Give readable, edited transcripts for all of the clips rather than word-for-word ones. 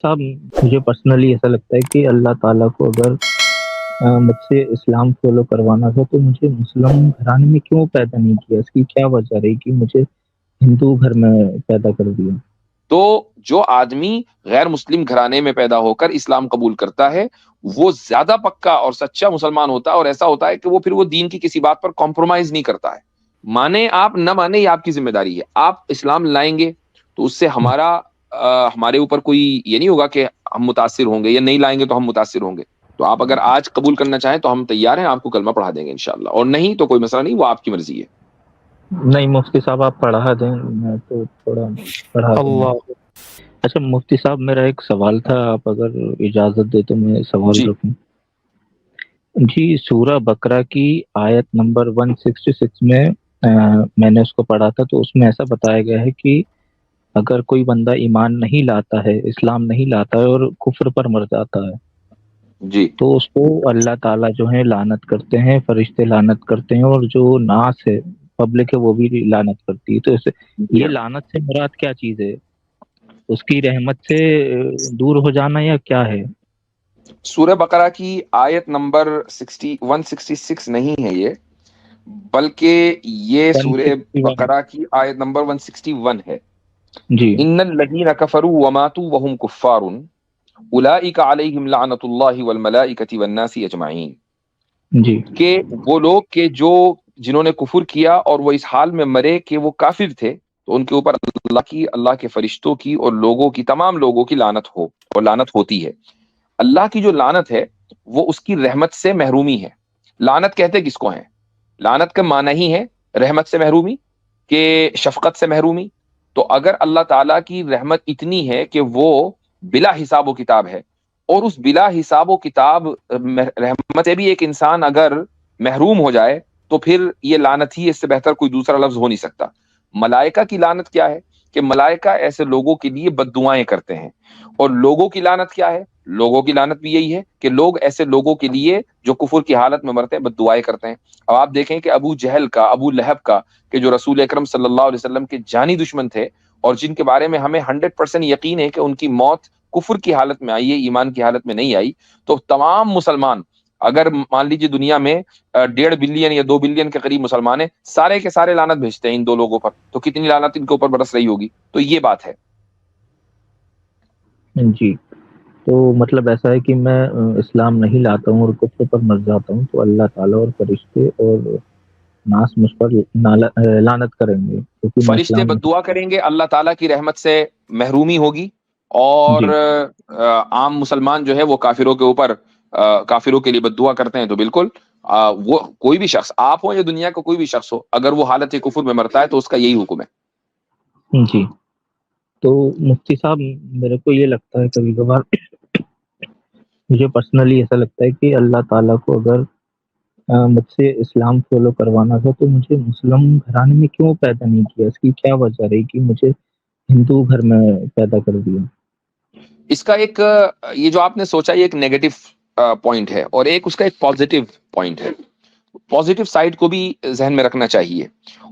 صاحب مجھے پرسنلی ایسا لگتا ہے کہ اللہ تعالیٰ کو اگر مجھ سے اسلام فالو کروانا تھا تو مجھے مسلم گھرانے میں کیوں پیدا نہیں کیا؟ اس کی کیا وجہ رہی کہ مجھے ہندو گھر میں پیدا کر دیا؟ تو جو آدمی غیر مسلم گھرانے میں پیدا ہو کر اسلام قبول کرتا ہے وہ زیادہ پکا اور سچا مسلمان ہوتا ہے، اور ایسا ہوتا ہے کہ وہ پھر وہ دین کی کسی بات پر کمپرومائز نہیں کرتا ہے۔ مانے آپ نہ مانے، یہ آپ کی ذمہ داری ہے۔ آپ اسلام لائیں گے تو اس سے ہمارے اوپر کوئی یہ نہیں ہوگا کہ ہم متاثر ہوں گے، یا نہیں لائیں گے تو ہم متاثر ہوں گے۔ تو آپ اگر آج قبول کرنا چاہیں تو ہم تیار ہیں، آپ کو کلمہ پڑھا دیں گے انشاءاللہ، اور نہیں تو کوئی مسئلہ نہیں، وہ آپ کی مرضی ہے۔ نہیں مفتی صاحب آپ پڑھا دیں، میں تو تھوڑا پڑھا دوں گا۔ اللہ اچھا مفتی صاحب میرا ایک سوال تھا، آپ اگر اجازت دے تو میں سوال جی رکھوں؟ جی سورہ بقرہ کی آیت نمبر 166 میں میں نے اس کو پڑھا تھا، تو اس میں ایسا بتایا گیا ہے کہ اگر کوئی بندہ ایمان نہیں لاتا ہے، اسلام نہیں لاتا ہے اور کفر پر مر جاتا ہے جی تو اس کو اللہ تعالیٰ جو ہے لعنت کرتے ہیں، فرشتے لعنت کرتے ہیں، اور جو ناس ہے پبلک ہے وہ بھی لعنت کرتی ہے۔ تو جی یہ ہاں۔ لعنت سے مراد کیا چیز ہے؟ اس کی رحمت سے دور ہو جانا یا کیا ہے؟ سورہ بقرہ کی آیت نمبر 166 نہیں ہے یہ، بلکہ یہ سورہ 161 بقرہ کی آیت نمبر 161 ہے۔ جی ان الذین کفروا وماتوا وهم کفار اولئک علیہم لعنۃ اللہ والملائکۃ والناس اجمعین، جی کہ وہ لوگ جنہوں نے کفر کیا اور وہ اس حال میں مرے کہ وہ کافر تھے، تو ان کے اوپر اللہ کے فرشتوں کی اور لوگوں کی، تمام لوگوں کی لعنت ہو اور لعنت ہوتی ہے۔ اللہ کی جو لعنت ہے وہ اس کی رحمت سے محرومی ہے۔ لعنت کہتے کس کو ہیں؟ لعنت کا معنی ہی ہے رحمت سے محرومی، کہ شفقت سے محرومی۔ تو اگر اللہ تعالیٰ کی رحمت اتنی ہے کہ وہ بلا حساب و کتاب ہے، اور اس بلا حساب و کتاب رحمت سے بھی ایک انسان اگر محروم ہو جائے تو پھر یہ لعنت ہی، اس سے بہتر کوئی دوسرا لفظ ہو نہیں سکتا۔ ملائکہ کی لعنت کیا ہے؟ کہ ملائکہ ایسے لوگوں کے لیے بد دعائیں کرتے ہیں۔ اور لوگوں کی لعنت کیا ہے؟ لوگوں کی لعنت بھی یہی ہے کہ لوگ ایسے لوگوں کے لیے جو کفر کی حالت میں مرتے ہیں بد دعائیں کرتے ہیں۔ اب آپ دیکھیں کہ ابو جہل کا، ابو لہب کا، کہ جو رسول اکرم صلی اللہ علیہ وسلم کے جانی دشمن تھے، اور جن کے بارے میں ہمیں 100% یقین ہے کہ ان کی موت کفر کی حالت میں آئی ہے، ایمان کی حالت میں نہیں آئی، تو تمام مسلمان، اگر مان لیجیے دنیا میں 1.5 بلین یا 2 بلین کے قریب مسلمان ہیں، سارے کے سارے لعنت بھیجتے ہیں ان دو لوگوں پر، تو کتنی لعنت ان کے اوپر برس رہی ہوگی۔ تو یہ بات ہے۔ جی تو مطلب ایسا ہے کہ میں اسلام نہیں لاتا ہوں اور کفر پر مر جاتا ہوں تو اللہ تعالیٰ اور فرشتے اور ناس مجھ پر لعنت کریں گے کیونکہ میں فرشتے اسلام بد دعا کریں گے، اللہ تعالیٰ کی رحمت سے محرومی ہوگی، اور جی عام مسلمان جو ہے وہ کافروں کے اوپر، کافروں کے لیے بد دعا کرتے ہیں۔ تو بالکل وہ کوئی بھی شخص، آپ ہو یا دنیا کا کوئی بھی شخص ہو، اگر وہ حالت کفر میں مرتا ہے تو اس کا یہی حکم ہے۔ جی تو مفتی صاحب میرے کو یہ لگتا ہے کبھی کبھار، مجھے پرسنلی ایسا لگتا ہے کہ اللہ تعالیٰ کو اگر مجھ سے اسلام فالو کروانا تھا تو مجھے مسلم گھرانے میں کیوں پیدا نہیں کیا؟ اس کی کیا وجہ رہی کہ مجھے ہندو گھر میں پیدا کر دیا؟ اس کا ایک یہ جو آپ نے سوچا یہ ایک نیگیٹو پوائنٹ ہے، اور ایک اس کا ایک پازیٹیو پوائنٹ ہے۔ پازیٹیو سائڈ کو بھی ذہن میں رکھنا چاہیے،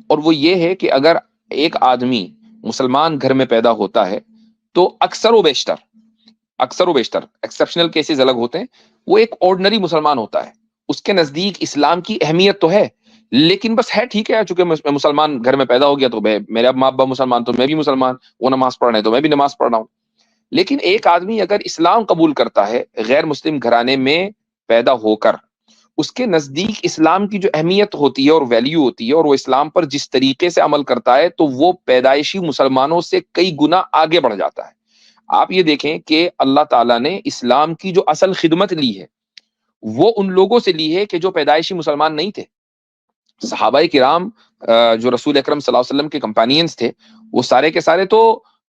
اور وہ یہ ہے کہ اگر ایک آدمی مسلمان گھر میں پیدا ہوتا ہے تو اکثر و بیشتر ایکسیپشنل کیسز الگ ہوتے ہیں، وہ ایک آرڈنری مسلمان ہوتا ہے۔ اس کے نزدیک اسلام کی اہمیت تو ہے، لیکن بس ہے ٹھیک ہے، چونکہ میں مسلمان گھر میں پیدا ہو گیا تو میرے ماں باپ مسلمان تو میں بھی مسلمان، وہ نماز پڑھ رہے ہیں تو میں بھی نماز پڑھ رہا ہوں۔ لیکن ایک آدمی اگر اسلام قبول کرتا ہے غیر مسلم گھرانے میں پیدا ہو کر، اس کے نزدیک اسلام کی جو اہمیت ہوتی ہے اور ویلیو ہوتی ہے، اور وہ اسلام پر جس طریقے سے عمل کرتا ہے، تو وہ پیدائشی مسلمانوں سے کئی گنا آگے بڑھ جاتا ہے۔ آپ یہ دیکھیں کہ اللہ تعالیٰ نے اسلام کی جو اصل خدمت لی ہے وہ ان لوگوں سے لی ہے کہ جو پیدائشی مسلمان نہیں تھے۔ صحابہ کرام جو رسول اکرم صلی اللہ علیہ وسلم کے کمپینینز تھے، وہ سارے کے سارے تو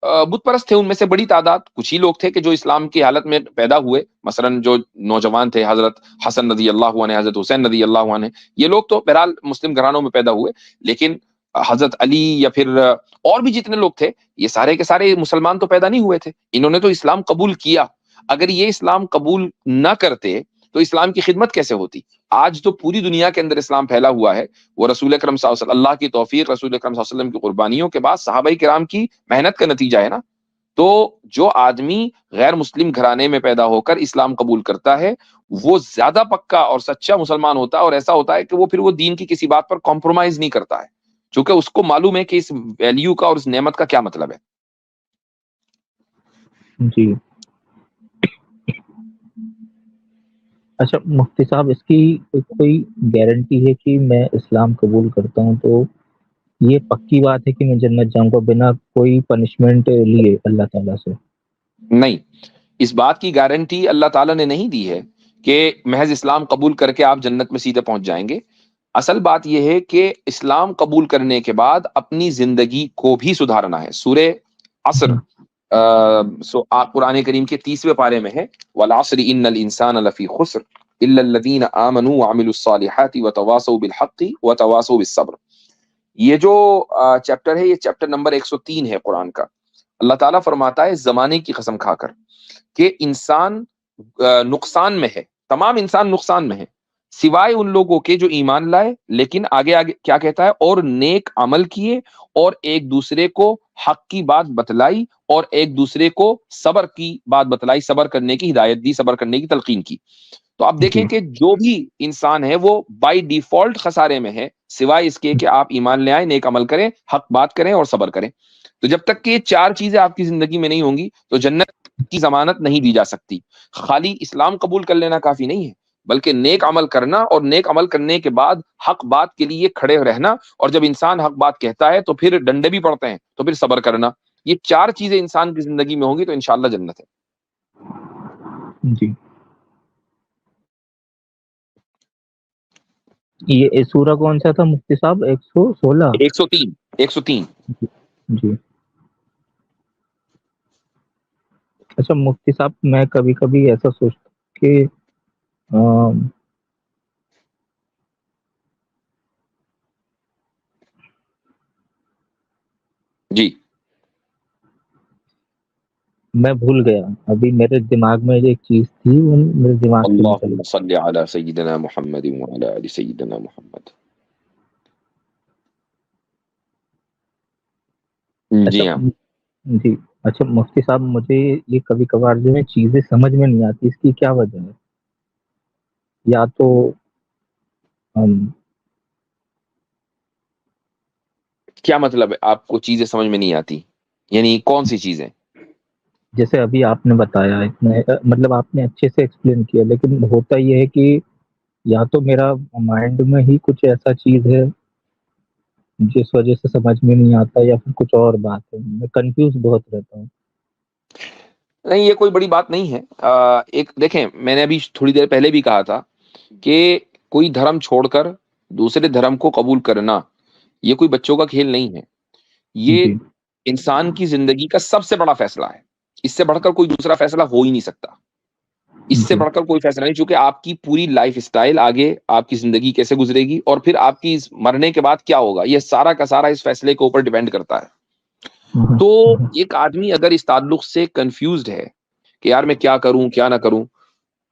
بت پرست تھے۔ ان میں سے بڑی تعداد کچھ ہی لوگ تھے کہ جو اسلام کی حالت میں پیدا ہوئے، مثلا جو نوجوان تھے، حضرت حسن رضی اللہ عنہ، حضرت حسین رضی اللہ عنہ، یہ لوگ تو بہرحال مسلم گھرانوں میں پیدا ہوئے، لیکن حضرت علی یا پھر اور بھی جتنے لوگ تھے، یہ سارے کے سارے مسلمان تو پیدا نہیں ہوئے تھے، انہوں نے تو اسلام قبول کیا۔ اگر یہ اسلام قبول نہ کرتے تو اسلام کی خدمت کیسے ہوتی؟ آج تو پوری دنیا کے اندر اسلام پھیلا ہوا ہے، وہ رسول اکرم صلی اللہ علیہ وسلم، اللہ کی توفیق، رسول اکرم صلی اللہ علیہ وسلم کی قربانیوں کے بعد صحابہ کرام کی محنت کا نتیجہ ہے نا۔ تو جو آدمی غیر مسلم گھرانے میں پیدا ہو کر اسلام قبول کرتا ہے وہ زیادہ پکا اور سچا مسلمان ہوتا ہے، اور ایسا ہوتا ہے کہ وہ پھر وہ دین کی کسی بات پر کمپرومائز نہیں کرتا ہے، چونکہ اس کو معلوم ہے کہ اس ویلیو کا اور اس نعمت کا کیا مطلب ہے۔ جی اچھا مفتی صاحب، اس کی کوئی گارنٹی ہے کہ میں اسلام قبول کرتا ہوں تو یہ پکی بات ہے کہ میں جنت جاؤں گا بنا کوئی پنشمنٹ لیے اللہ تعالیٰ سے؟ نہیں، اس بات کی گارنٹی اللہ تعالیٰ نے نہیں دی ہے کہ محض اسلام قبول کر کے آپ جنت میں سیدھے پہنچ جائیں گے۔ اصل بات یہ ہے کہ اسلام قبول کرنے کے بعد اپنی زندگی کو بھی سدھارنا ہے۔ سورہ عصر قرآن کریم کے 30ویں پارے میں ہے، والعصر ان الانسان لفی خسر الا الذین آمنوا وعملوا الصالحات وتواصوا بالحق وتواصوا بالصبر۔ یہ جو چیپٹر ہے، یہ چیپٹر نمبر 103 ہے قرآن کا۔ اللہ تعالیٰ فرماتا ہے زمانے کی قسم کھا کر کہ انسان نقصان میں ہے، تمام انسان نقصان میں ہے، سوائے ان لوگوں کے جو ایمان لائے، لیکن آگے آگے کیا کہتا ہے، اور نیک عمل کیے اور ایک دوسرے کو حق کی بات بتلائی اور ایک دوسرے کو صبر کی بات بتلائی، صبر کرنے کی ہدایت دی، صبر کرنے کی تلقین کی۔ تو آپ دیکھیں جی کہ جو بھی انسان ہے وہ بائی ڈیفالٹ خسارے میں ہے، سوائے اس کے کہ آپ ایمان لے آئیں، نیک عمل کریں، حق بات کریں اور صبر کریں۔ تو جب تک کہ یہ چار چیزیں آپ کی زندگی میں نہیں ہوں گی تو جنت کی ضمانت نہیں دی جا سکتی۔ خالی اسلام قبول کر لینا کافی نہیں ہے، بلکہ نیک عمل کرنا، اور نیک عمل کرنے کے بعد حق بات کے لیے کھڑے رہنا، اور جب انسان حق بات کہتا ہے تو پھر ڈنڈے بھی پڑتے ہیں تو پھر صبر کرنا۔ یہ چار چیزیں انسان کی زندگی میں ہوں گی تو انشاءاللہ جنت ہے۔ جی یہ سورہ کون سا تھا مفتی صاحب؟ 116؟ 103 103 جی اچھا مفتی صاحب، میں کبھی کبھی ایسا سوچتا ہوں کہ آم، جی میں بھول گیا، ابھی میرے دماغ میں ایک چیز تھی وہ میرے دماغ سے نکل اللہم صلی علی سیدنا محمد وعلی آل سیدنا محمد۔ گئی۔ اچھا جی ہاں، جی اچھا مفتی صاحب، مجھے یہ کبھی کبھار جو ہے چیزیں سمجھ میں نہیں آتی، اس کی کیا وجہ ہے؟ یا تو ہم کیا مطلب ہے آپ کو چیزیں سمجھ میں نہیں آتی؟ یعنی کون سی چیزیں؟ جیسے ابھی آپ نے بتایا اتنے مطلب آپ نے اچھے سے ایکسپلین کیا، لیکن ہوتا یہ ہے کہ یا تو میرا مائنڈ میں ہی کچھ ایسا چیز ہے جس وجہ سے سمجھ میں نہیں آتا، یا پھر کچھ اور بات ہے، میں کنفیوز بہت رہتا ہوں۔ نہیں، یہ کوئی بڑی بات نہیں ہے۔ ایک دیکھیں، میں نے ابھی تھوڑی دیر پہلے بھی کہا تھا کہ کوئی دھرم چھوڑ کر دوسرے دھرم کو قبول کرنا یہ کوئی بچوں کا کھیل نہیں ہے، یہ جی انسان کی زندگی کا سب سے بڑا فیصلہ ہے۔ اس سے بڑھ کر کوئی دوسرا فیصلہ ہو ہی نہیں سکتا، اس سے جی بڑھ کر کوئی فیصلہ نہیں، چونکہ آپ کی پوری لائف اسٹائل، آگے آپ کی زندگی کیسے گزرے گی اور پھر آپ کی مرنے کے بعد کیا ہوگا، یہ سارا کا سارا اس فیصلے کے اوپر ڈیپینڈ کرتا ہے۔ تو ایک آدمی اگر اس تعلق سے کنفیوزڈ ہے کہ یار میں کیا کروں کیا نہ کروں،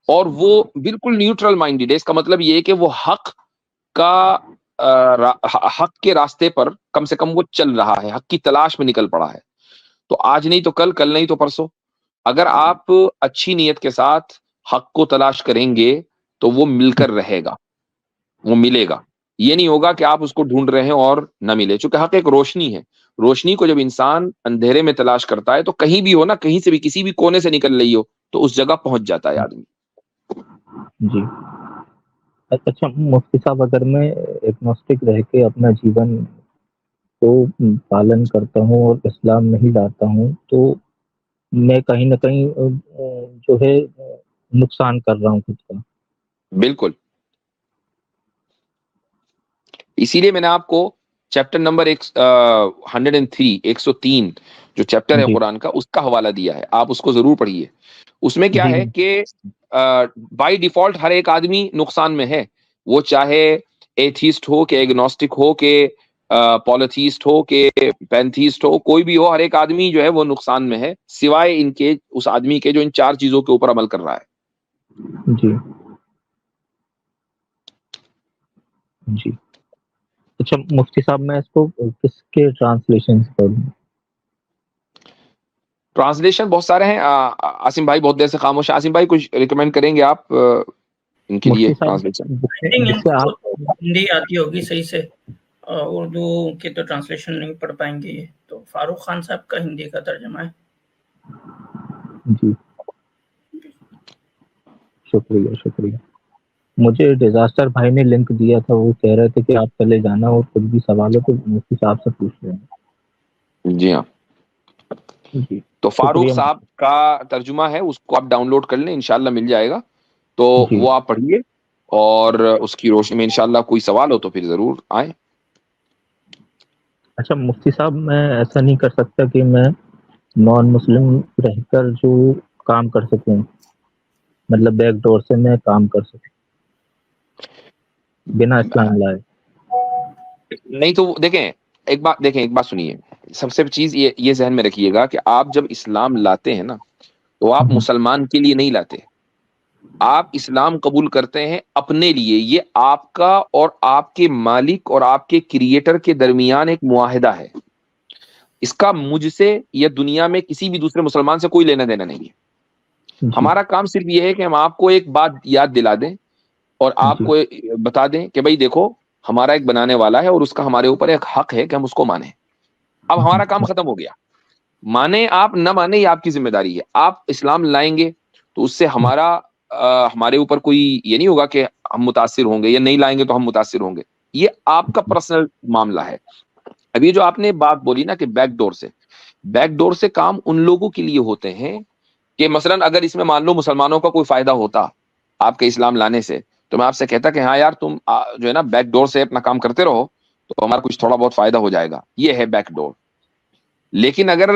اور وہ بالکل نیوٹرل مائنڈیڈ ہے، اس کا مطلب یہ ہے کہ وہ حق کا حق کے راستے پر کم سے کم وہ چل رہا ہے، حق کی تلاش میں نکل پڑا ہے، تو آج نہیں تو کل، کل نہیں تو پرسوں اگر آپ اچھی نیت کے ساتھ حق کو تلاش کریں گے تو وہ مل کر رہے گا، وہ ملے گا۔ یہ نہیں ہوگا کہ آپ اس کو ڈھونڈ رہے ہیں اور نہ ملے، چونکہ حق ایک روشنی ہے، روشنی کو جب انسان اندھیرے میں تلاش کرتا ہے تو کہیں بھی ہو نا، کہیں سے بھی کسی بھی کونے سے نکل رہی ہو تو اس جگہ پہنچ جاتا ہے آدمی۔ جی اچھا مفتی صاحب، اگر میں ایگنوسٹک رہ کے اپنا جیون کو پالن کرتا ہوں اور اسلام نہیں لاتا ہوں تو میں کہیں نہ کہیں جو ہے نقصان کر رہا ہوں خود کا۔ بالکل، اسی لیے میں نے آپ کو چیپٹر نمبر 103 103 جو چیپٹر ہے جی قرآن کا، اس کا حوالہ دیا ہے، آپ اس کو ضرور پڑھیے۔ اس میں کیا جی ہے کہ بائی ڈیفالٹ ہر ایک آدمی نقصان میں ہے، وہ چاہے ایتھیسٹ ہو کہ ایگنوسٹک ہو کہ پالیتھیسٹ ہو کہ پینتھیسٹ ہو، کوئی بھی ہو، ہر ایک آدمی جو ہے وہ نقصان میں ہے، سوائے ان کے اس آدمی کے جو ان چار چیزوں کے اوپر عمل کر رہا ہے۔ جی جی اچھا مفتی صاحب، میں اس کو کس کے ٹرانسلیشن سے پڑھوں؟ ٹرانسلیشن بہت سارے ہیں. عاصم بھائی بہت دیر سے خاموش ہے. عاصم بھائی کچھ ریکمینڈ کریں گے آپ ان کے لیے مفتی صاحب ٹرانسلیشن؟ جس سے آپ ہندی آتی ہوگی صحیح سے، اردو کی تو ٹرانسلیشن نہیں پڑھ پائیں گے. تو فاروق خان صاحب کا ہندی کا ترجمہ ہے. جی شکریہ شکریہ. مجھے ڈیزاسٹر بھائی نے لنک دیا تھا، وہ کہہ رہے تھے کہ آپ چلے جانا اور کچھ بھی سوال ہو تو مفتی صاحب سے پوچھ لینا. جی ہاں. جی تو فاروق شکریہ. صاحب کا ترجمہ ہے، اس کو آپ ڈاؤن لوڈ کر لیں، انشاءاللہ مل جائے گا. تو جی وہ آپ پڑھیے اور اس کی روشنی میں انشاءاللہ کوئی سوال ہو تو پھر ضرور آئیں. اچھا مفتی صاحب، میں ایسا نہیں کر سکتا کہ میں نان مسلم رہ کر جو کام کر سکوں، مطلب بیک ڈور سے میں کام کر سکوں بنا اسلام لائے؟ نہیں تو دیکھیں ایک بات سنیے. سب سے چیز یہ ذہن میں رکھیے گا کہ آپ جب اسلام لاتے ہیں نا تو آپ مسلمان کے لیے نہیں لاتے، آپ اسلام قبول کرتے ہیں اپنے لیے. یہ آپ کا اور آپ کے مالک اور آپ کے کریٹر کے درمیان ایک معاہدہ ہے. اس کا مجھ سے یا دنیا میں کسی بھی دوسرے مسلمان سے کوئی لینا دینا نہیں ہے. جی ہمارا کام صرف یہ ہے کہ ہم آپ کو ایک بات یاد دلا دیں اور آپ جی کو بتا دیں کہ بھائی دیکھو ہمارا ایک بنانے والا ہے اور اس کا ہمارے اوپر ایک حق ہے کہ ہم اس کو مانیں. اب جی ہمارا کام ختم ہو گیا. مانے آپ نہ مانے یہ آپ کی ذمہ داری ہے. آپ اسلام لائیں گے تو اس سے ہمارے اوپر کوئی یہ نہیں ہوگا کہ ہم متاثر ہوں گے، یا نہیں لائیں گے تو ہم متاثر ہوں گے. یہ آپ کا پرسنل معاملہ ہے. اب یہ جو آپ نے بات بولی نا کہ بیک ڈور سے کام ان لوگوں کے لیے ہوتے ہیں کہ مثلا اگر اس میں مان لو مسلمانوں کا کوئی فائدہ ہوتا آپ کے اسلام لانے سے تو میں آپ سے کہتا کہ ہاں یار تم جو ہے نا بیک ڈور سے اپنا کام کرتے رہو تو ہمارا کچھ تھوڑا بہت فائدہ ہو جائے گا. یہ ہے بیک ڈور. لیکن اگر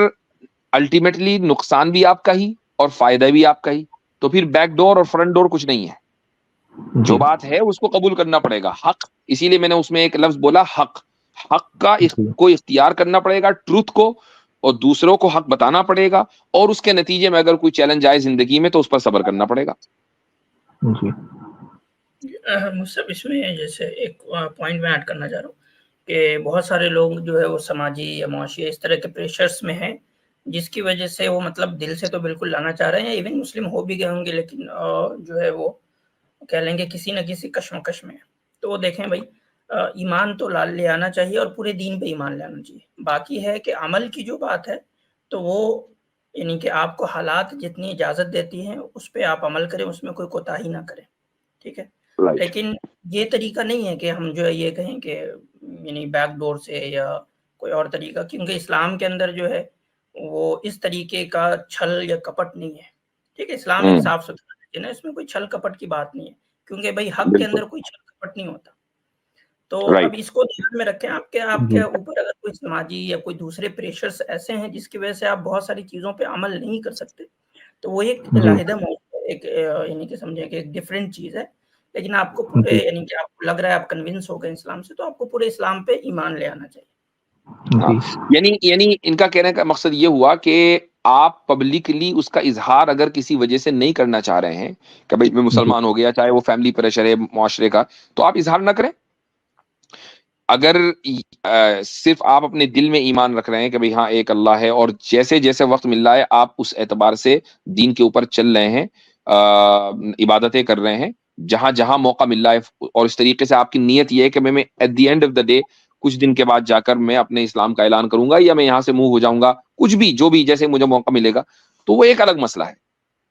الٹیمیٹلی نقصان بھی آپ کا ہی اور فائدہ بھی آپ کا ہی تو پھر بیک ڈور اور فرنٹ ڈور کچھ نہیں ہے. جو جی بات ہے اس کو قبول کرنا پڑے گا. حق، اسی لیے میں نے اس میں ایک لفظ بولا حق کا جی کو اختیار کرنا پڑے گا، ٹروتھ کو، اور دوسروں کو حق بتانا پڑے گا، اور اس کے نتیجے میں اگر کوئی چیلنج آئے زندگی میں تو اس پر صبر کرنا پڑے گا. جی مصطفیٰ اس میں جیسے ایک پوائنٹ میں ایڈ کرنا چاہ رہا ہوں کہ بہت سارے لوگ جو ہے وہ سماجی یا معاشی اس طرح کے پریشرز میں ہیں جس کی وجہ سے وہ مطلب دل سے تو بالکل لانا چاہ رہے ہیں، ایون مسلم ہو بھی گئے ہوں گے، لیکن جو ہے وہ کہہ لیں گے کسی نہ کسی کشمکش میں. تو وہ دیکھیں بھائی ایمان تو لے آنا چاہیے اور پورے دین پہ ایمان لے آنا چاہیے. باقی ہے کہ عمل کی جو بات ہے تو وہ یعنی کہ آپ کو حالات جتنی اجازت دیتی ہیں اس پہ آپ عمل کریں، اس میں کوئی کوتاہی نہ کریں. ٹھیک ہے، رائٹ. لیکن یہ طریقہ نہیں ہے کہ ہم جو ہے یہ کہیں کہ یعنی بیک ڈور سے یا کوئی اور طریقہ، کیونکہ اسلام کے اندر جو ہے وہ اس طریقے کا چھل یا کپٹ نہیں ہے. ٹھیک ہے، اسلام ایک صاف ستھرا ہے نا، اس میں کوئی چھل کپٹ کی بات نہیں ہے، کیونکہ بھائی حق کے بالکل اندر کوئی چھل کپٹ نہیں ہوتا. تو اب رائٹ. اس کو دھیان میں رکھیں. آپ جی کے اوپر اگر کوئی سماجی یا کوئی دوسرے پریشرز ایسے ہیں جس کی وجہ سے آپ بہت ساری چیزوں پہ عمل نہیں کر سکتے تو وہ ایک جی علیحدہ موضوع ہے، ایک یعنی کہ سمجھیں کہ ایک ڈفرینٹ چیز ہے. لیکن آپ کو پورے جی یعنی کہ آپ کو لگ رہا ہے آپ کنونس ہو گئے اسلام سے تو آپ کو پورے اسلام پہ ایمان لے آنا چاہیے. ہاں، جی یعنی ان کا کہنے کا مقصد یہ ہوا کہ آپ پبلکلی اس کا اظہار اگر کسی وجہ سے نہیں کرنا چاہ رہے ہیں کہ بھائی میں جی مسلمان ہو گیا، چاہے وہ فیملی پریشر ہے معاشرے کا، تو آپ اظہار نہ کریں. اگر صرف آپ اپنے دل میں ایمان رکھ رہے ہیں کہ بھئی ہاں ایک اللہ ہے اور جیسے جیسے وقت مل رہا ہے آپ اس اعتبار سے دین کے اوپر چل رہے ہیں، عبادتیں کر رہے ہیں جہاں جہاں موقع مل رہا ہے، اور اس طریقے سے آپ کی نیت یہ ہے کہ میں at the end of the day کچھ دن کے بعد جا کر میں اپنے اسلام کا اعلان کروں گا یا میں یہاں سے منہ ہو جاؤں گا، کچھ بھی جو بھی جیسے مجھے موقع ملے گا، تو وہ ایک الگ مسئلہ ہے،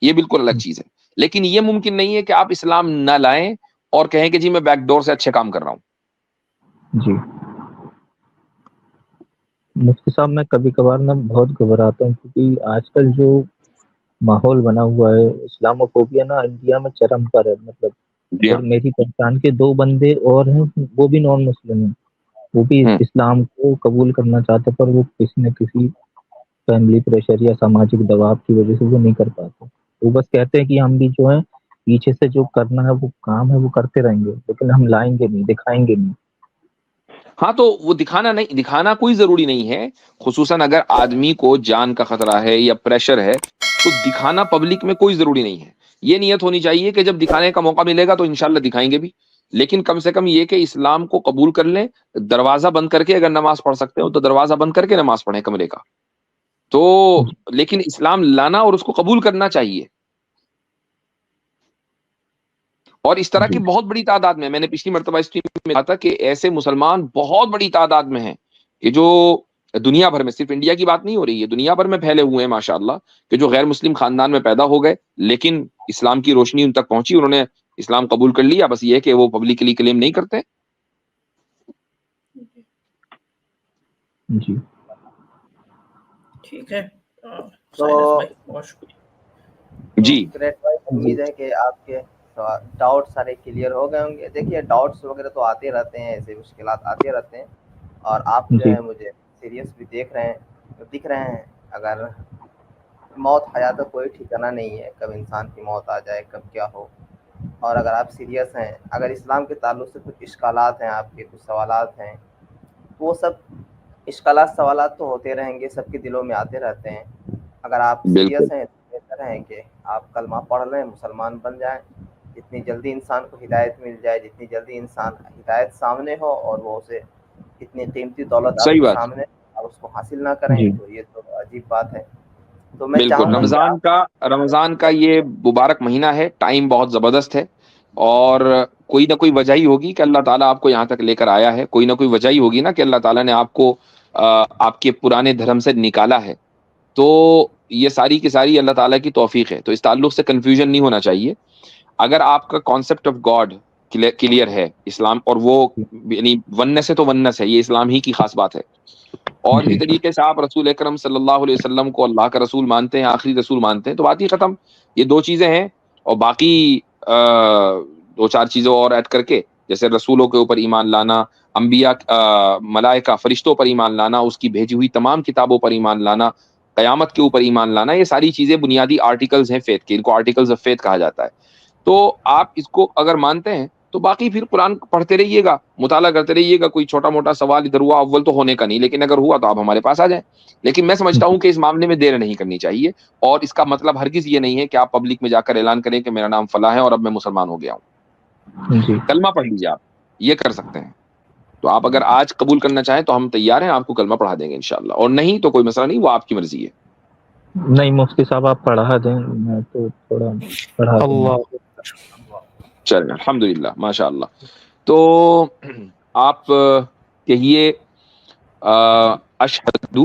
یہ بالکل الگ چیز ہے. لیکن یہ ممکن نہیں ہے کہ آپ اسلام نہ لائیں اور کہیں کہ جی میں بیک ڈور سے اچھے کام کر رہا ہوں. جی مفتی صاحب، میں کبھی کبھار نا بہت گھبراتا ہوں کیونکہ آج کل جو ماحول بنا ہوا ہے اسلام فوبیا نا انڈیا میں چرم پر ہے. مطلب جی اور ہاں. میری پہچان کے 2 بندے اور ہیں، وہ بھی نان مسلم ہیں، وہ بھی اسلام کو قبول کرنا چاہتے پر وہ کسی نہ کسی فیملی پریشر یا سماجک دباؤ کی وجہ سے وہ نہیں کر پاتے. وہ بس کہتے ہیں کہ ہم بھی جو ہے پیچھے سے جو کرنا ہے وہ کام ہے وہ کرتے رہیں گے لیکن ہم لائیں گے نہیں، دکھائیں گے نہیں. ہاں تو وہ دکھانا کوئی ضروری نہیں ہے، خصوصاً اگر آدمی کو جان کا خطرہ ہے یا پریشر ہے تو دکھانا پبلک میں کوئی ضروری نہیں ہے. یہ نیت ہونی چاہیے کہ جب دکھانے کا موقع ملے گا تو انشاءاللہ دکھائیں گے بھی، لیکن کم سے کم یہ کہ اسلام کو قبول کر لیں. دروازہ بند کر کے اگر نماز پڑھ سکتے ہو تو دروازہ بند کر کے نماز پڑھیں کمرے کا. تو لیکن اسلام لانا اور اس کو قبول کرنا چاہیے. اور اس طرح کی بہت بڑی تعداد میں نے پچھلی مرتبہ اسٹریم میں کہا تھا کہ ایسے مسلمان بہت بڑی تعداد میں ہیں کہ جو دنیا بھر میں، صرف انڈیا کی بات نہیں ہو رہی ہے، دنیا بھر میں پھیلے ہوئے ہیں ماشاءاللہ، کہ جو غیر مسلم خاندان میں پیدا ہو گئے لیکن اسلام کی روشنی ان تک پہنچی، انہوں نے اسلام قبول کر لیا. بس یہ ہے کہ وہ پبلکلی کلیم نہیں کرتے. جی ٹھیک ہے. تو سائنس بھائی بہت شکریہ. جی گریٹ بھائی، امید ہے کہ آپ کے ڈاؤٹ سارے کلیئر ہو گئے ہوں گے. دیکھیے ڈاؤٹس وغیرہ تو آتے رہتے ہیں، ایسے مشکلات آتے رہتے ہیں، اور آپ جو جی ہے مجھے سیریس بھی دکھ رہے ہیں. اگر موت حیات کا کوئی ٹھکانہ نہیں ہے، کب انسان کی موت آ جائے، کب کیا ہو. اور اگر آپ سیریس ہیں، اگر اسلام کے تعلق سے کچھ اشکالات ہیں، آپ کے کچھ سوالات ہیں، وہ سب اشکالات سوالات تو ہوتے رہیں گے، سب کے دلوں میں آتے رہتے ہیں. اگر آپ بالکل سیریس ہیں تو بہتر ہے کہ آپ کلمہ پڑھ لیں، مسلمان بن جائیں. جتنی جلدی انسان کو ہدایت مل جائے، جتنی جلدی انسان ہدایت سامنے ہو اور وہ اسے اتنی قیمتی دولت آپ صحیح کے بات. سامنے آپ اس کو حاصل نہ کریں جی تو یہ تو عجیب بات ہے. تو میں بالکل. چاہوں گا کہ رمضان کا یہ مبارک مہینہ ہے، ٹائم بہت زبردست ہے، اور کوئی نہ کوئی وجہ ہی ہوگی کہ اللہ تعالیٰ آپ کو یہاں تک لے کر آیا ہے. کوئی نہ کوئی وجہ ہی ہوگی نا کہ اللہ تعالیٰ نے آپ کو آپ کے پرانے دھرم سے نکالا ہے. تو یہ ساری کی ساری اللہ تعالیٰ کی توفیق ہے. تو اس تعلق سے کنفیوژن نہیں ہونا چاہیے. اگر آپ کا کانسیپٹ آف گاڈ کلیئر ہے اسلام، اور وہ یعنی ونس ہے تو ونس ہے، یہ اسلام ہی کی خاص بات ہے. اور اسی جی طریقے سے آپ رسول اکرم صلی اللہ علیہ وسلم کو اللہ کا رسول مانتے ہیں، آخری رسول مانتے ہیں، تو بات ہی ختم. یہ دو چیزیں ہیں. اور باقی دو چار چیزیں اور ایڈ کر کے، جیسے رسولوں کے اوپر ایمان لانا، انبیاء، ملائکہ، فرشتوں پر ایمان لانا، اس کی بھیجی ہوئی تمام کتابوں پر ایمان لانا، قیامت کے اوپر ایمان لانا، یہ ساری چیزیں بنیادی آرٹیکلز ہیں فیتھ کے. ان کو آرٹیکلز آف فیتھ کہا جاتا ہے. تو آپ اس کو اگر مانتے ہیں تو باقی پھر قرآن پڑھتے رہیے گا، مطالعہ کرتے رہیے گا. کوئی چھوٹا موٹا سوال ادھر ہوا، اول تو ہونے کا نہیں، لیکن اگر ہوا تو آپ ہمارے پاس آ جائیں. لیکن میں سمجھتا ہوں کہ اس معاملے میں دیر نہیں کرنی چاہیے. اور اس کا مطلب ہرگز یہ نہیں ہے کہ آپ پبلک میں جا کر اعلان کریں کہ میرا نام فلاں ہے اور اب میں مسلمان ہو گیا ہوں. جی کلمہ پڑھ لیجیے، آپ یہ کر سکتے ہیں. تو آپ اگر آج قبول کرنا چاہیں تو ہم تیار ہیں، آپ کو کلمہ پڑھا دیں گے انشاءاللہ. اور نہیں تو کوئی مسئلہ نہیں، وہ آپ کی مرضی ہے. نہیں مفتی صاحب آپ پڑھا دیں، میں تو تھوڑا پڑھا دوں گا. چلیں الحمدللہ ماشاء اللہ. تو آپ کہیے اشہدو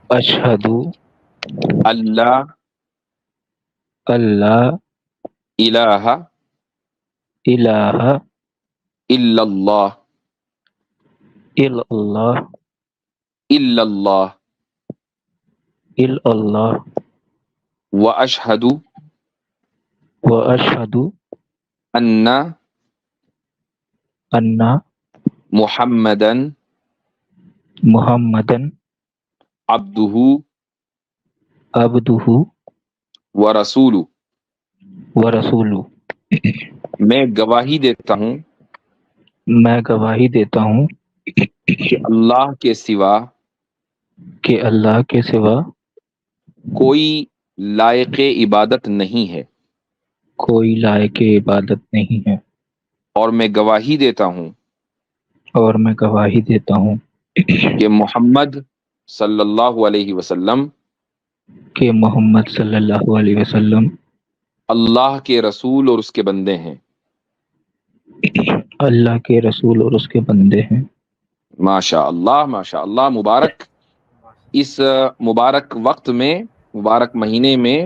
اشہدو اللہ اللہ الہ الہ الا اللہ الا اللہ الا اللہ الا اللہ واشہد واشہد ان ان محمدن محمدن عبدہ عبدہ ورسولہ. ورسولہ. میں گواہی دیتا ہوں میں گواہی دیتا ہوں کہ اللہ کے سوا کہ اللہ کے سوا کوئی لائق عبادت نہیں ہے، کوئی لائق عبادت نہیں ہے، اور میں گواہی دیتا ہوں اور میں گواہی دیتا ہوں کہ محمد صلی اللہ علیہ وسلم کہ محمد صلی اللہ علیہ وسلم اللہ کے رسول اور اس کے بندے ہیں. اللہ کے رسول اور اس کے بندے ہیں. ماشاء اللہ ماشاء اللہ. مبارک اس مبارک وقت میں، مبارک مہینے میں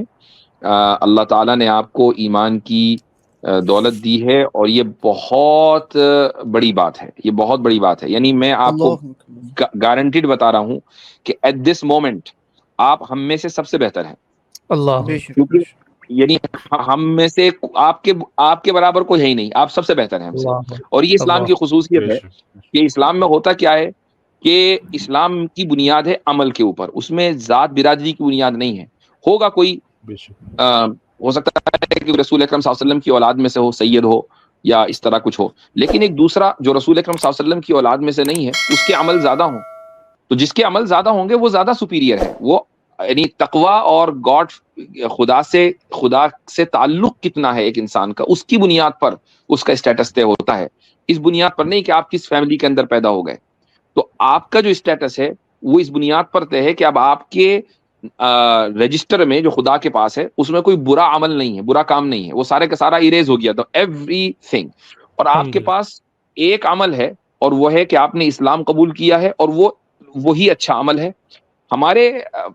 اللہ تعالیٰ نے آپ کو ایمان کی دولت دی ہے، اور یہ بہت بڑی بات ہے، یہ بہت بڑی بات ہے. یعنی میں آپ کو گارنٹیڈ بتا رہا ہوں کہ ایٹ دس مومنٹ آپ ہم میں سے سب سے بہتر ہیں. اللہ کیونکہ یعنی ہم میں سے آپ کے برابر کوئی ہے ہی نہیں، آپ سب سے بہتر ہیں ہم سے. اور یہ اسلام کی خصوصیت ہے کہ اسلام میں ہوتا کیا ہے کہ اسلام کی بنیاد ہے عمل کے اوپر، اس میں ذات برادری کی بنیاد نہیں ہے. ہوگا کوئی ہو سکتا ہے کہ رسول اکرم صلی اللہ علیہ وسلم کی اولاد میں سے ہو، سید ہو یا اس طرح کچھ ہو، لیکن ایک دوسرا جو رسول اکرم صلی اللہ علیہ وسلم کی اولاد میں سے نہیں ہے، اس کے عمل زیادہ ہوں. تو جس کے عمل زیادہ ہوں گے وہ زیادہ سپیریئر ہے. وہ یعنی تقوی اور گاڈ، خدا سے تعلق کتنا ہے ایک انسان کا، اس کی بنیاد پر اس کا اسٹیٹس طے ہوتا ہے. اس بنیاد پر نہیں کہ آپ کس فیملی کے اندر پیدا ہو گئے. تو آپ کا جو اسٹیٹس ہے وہ اس بنیاد پر طے ہے کہ اب آپ کے رجسٹر میں جو خدا کے پاس ہے اس میں کوئی برا عمل نہیں ہے، برا کام نہیں ہے، وہ سارے کا سارا اریز ہو گیا تھا، ایوری تھنگ. اور آپ کے پاس ایک عمل ہے اور وہ ہے کہ آپ نے اسلام قبول کیا ہے، اور وہی اچھا عمل ہے. ہمارے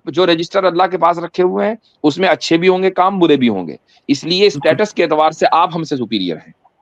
جو رجسٹر اللہ کے پاس رکھے ہوئے ہیں اس میں اچھے بھی ہوں گے کام، برے بھی ہوں گے، اس لیے اسٹیٹس کے اعتبار سے آپ ہم سے سپیریئر ہیں.